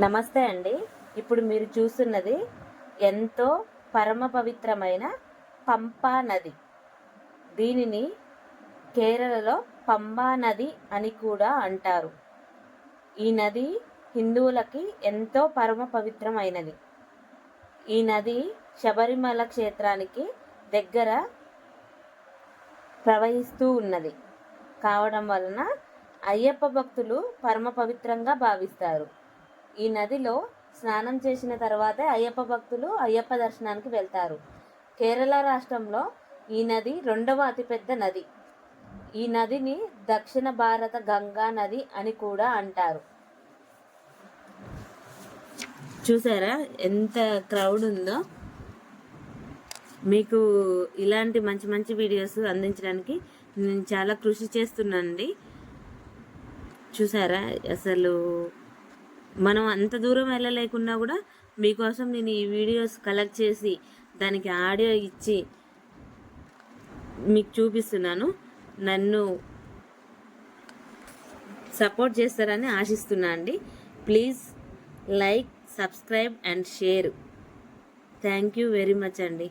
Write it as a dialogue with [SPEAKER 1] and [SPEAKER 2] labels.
[SPEAKER 1] నమస్తే అండి. ఇప్పుడు మీరు చూస్తున్నది ఎంతో పరమ పవిత్రమైన పంపా నది. దీనిని కేరళలో పంబా నది అని కూడా అంటారు. ఈ నది హిందువులకి ఎంతో పరమ పవిత్రమైనది. ఈ నది శబరిమల క్షేత్రానికి దగ్గర ప్రవహిస్తూ ఉన్నది కావడం వలన అయ్యప్ప భక్తులు పరమ పవిత్రంగా భావిస్తారు. ఈ నదిలో స్నానం చేసిన తర్వాతే అయ్యప్ప భక్తులు అయ్యప్ప దర్శనానికి వెళ్తారు. కేరళ రాష్ట్రంలో ఈ నది రెండవ అతిపెద్ద నది. ఈ నదిని దక్షిణ భారత గంగా నది అని కూడా అంటారు. చూసారా ఎంత క్రౌడ్ ఉందో. మీకు ఇలాంటి మంచి మంచి వీడియోస్ అందించడానికి నేను చాలా కృషి చేస్తున్నానండి. చూసారా అసలు మనం అంత దూరం వెళ్ళలేకున్నా కూడా మీకోసం నేను ఈ వీడియోస్ కలెక్ట్ చేసి దానికి ఆడియో ఇచ్చి మీకు చూపిస్తున్నాను. నన్ను సపోర్ట్ చేస్తారని ఆశిస్తున్నా అండి. Please like, subscribe and share. Thank you very much అండి.